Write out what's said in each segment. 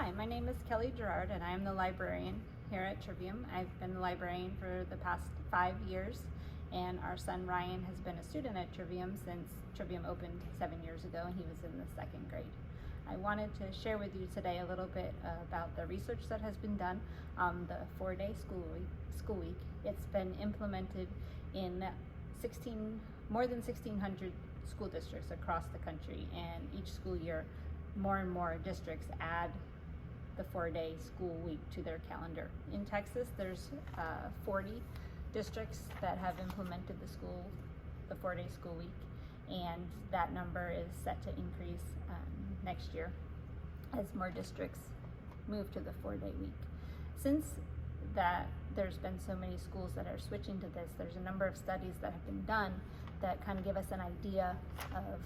Hi, my name is Kelly Gerard and I am the librarian here at Trivium. I've been the librarian for the past 5 years, and our son Ryan has been a student at Trivium since Trivium opened 7 years ago, and he was in the 2nd grade. I wanted to share with you today a little bit about the research that has been done on the 4-day school week. It's been implemented in more than 1,600 school districts across the country, and each school year more and more districts add the 4-day school week to their calendar. In Texas, there's 40 districts that have implemented the 4-day school week, and that number is set to increase next year as more districts move to the 4-day week. Since that there's been so many schools that are switching to this, there's a number of studies that have been done that kind of give us an idea of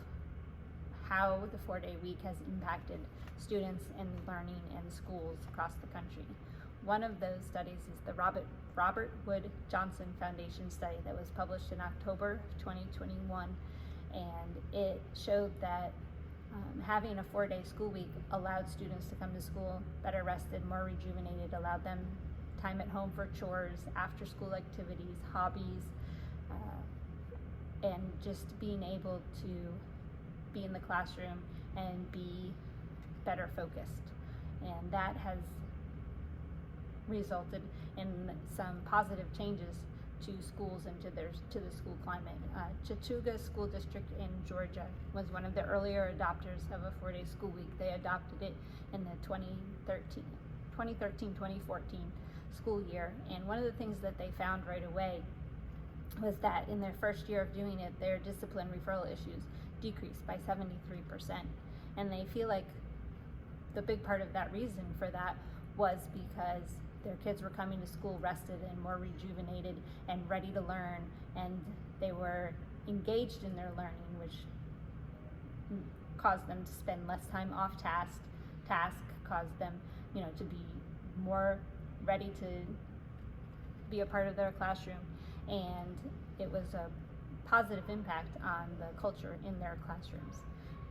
how the 4-day week has impacted students and learning in schools across the country. One of those studies is the Robert Wood Johnson Foundation study that was published in October 2021, and it showed that having a 4-day school week allowed students to come to school better rested, more rejuvenated, allowed them time at home for chores, after school activities, hobbies, and just being able to be in the classroom and be better focused. And that has resulted in some positive changes to schools and to the school climate. Chattooga School District in Georgia was one of the earlier adopters of a 4-day school week. They adopted it in the 2013-2014 school year, and one of the things that they found right away was that in their first year of doing it, their discipline referral issues decreased by 73%. And they feel like the big part of that reason for that was because their kids were coming to school rested and more rejuvenated and ready to learn, and they were engaged in their learning, which caused them to spend less time off task, caused them, to be more ready to be a part of their classroom, and it was a positive impact on the culture in their classrooms.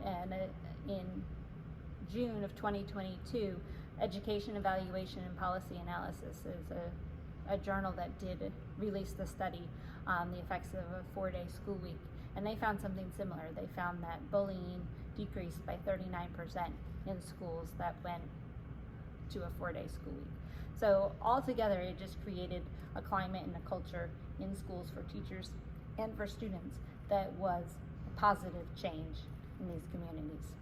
And in June of 2022, Education Evaluation and Policy Analysis is a journal that did release the study on the effects of a 4-day school week, and they found something similar. They found that bullying decreased by 39% in schools that went to a 4-day school week. So altogether, it just created a climate and a culture in schools for teachers and for students that was a positive change in these communities.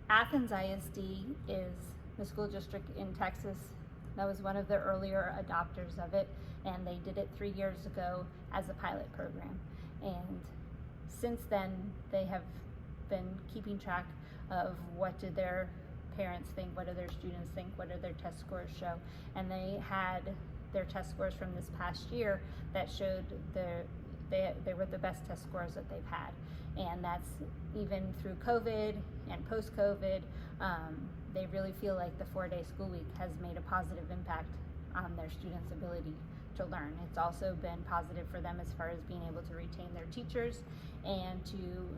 Athens ISD is the school district in Texas that was one of the earlier adopters of it, and they did it 3 years ago as a pilot program. And since then, they have been keeping track of what did their parents think, what do their students think, what do their test scores show, and they had their test scores from this past year that showed they were the best test scores that they've had. And that's even through COVID and post-COVID. They really feel like the 4-day school week has made a positive impact on their students' ability to learn. It's also been positive for them as far as being able to retain their teachers, and to,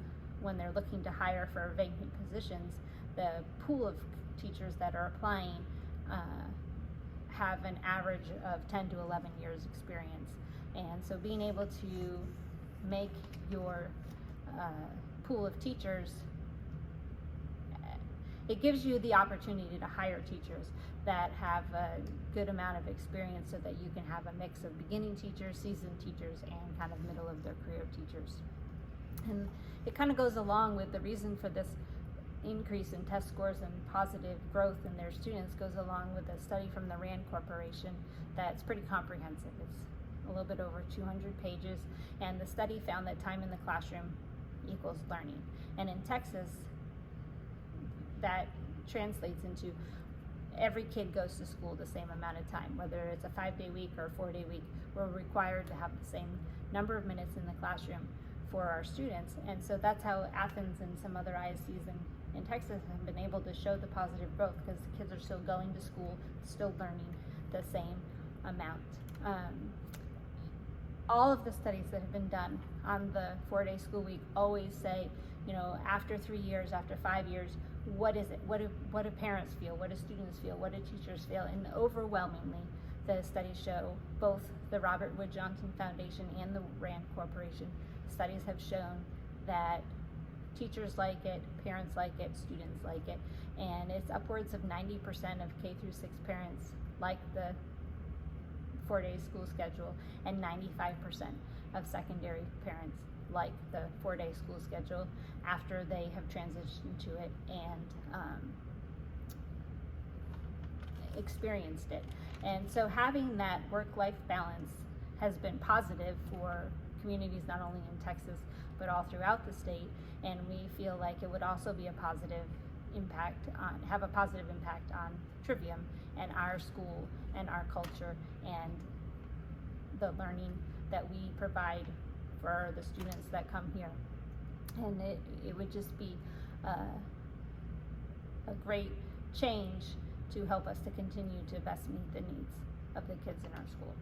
when they're looking to hire for vacant positions, the pool of teachers that are applying have an average of 10 to 11 years experience. And so being able to make your pool of teachers, it gives you the opportunity to hire teachers that have a good amount of experience, so that you can have a mix of beginning teachers, seasoned teachers, and kind of middle of their career teachers. And it kind of goes along with the reason for this increase in test scores and positive growth in their students, goes along with a study from the RAND Corporation that's pretty comprehensive. It's a little bit over 200 pages, and the study found that time in the classroom equals learning. And in Texas, that translates into every kid goes to school the same amount of time, whether it's a 5-day week or a 4-day week. We're required to have the same number of minutes in the classroom for our students. And so that's how Athens and some other ISDs in Texas have been able to show the positive growth, because the kids are still going to school, still learning the same amount. All of the studies that have been done on the 4-day school week always say after 3 years, after 5 years, what is it? What do parents feel? What do students feel? What do teachers feel? And overwhelmingly, the studies show, both the Robert Wood Johnson Foundation and the RAND Corporation studies have shown that teachers like it, parents like it, students like it, and it's upwards of 90% of K through 6 parents like the 4-day school schedule, and 95% of secondary parents like the 4-day school schedule after they have transitioned to it and experienced it. And so having that work-life balance has been positive for communities not only in Texas but all throughout the state, and we feel like it would also be a positive impact on Trivium and our school and our culture and the learning that we provide for the students that come here. And it would just be a great change to help us to continue to best meet the needs of the kids in our school.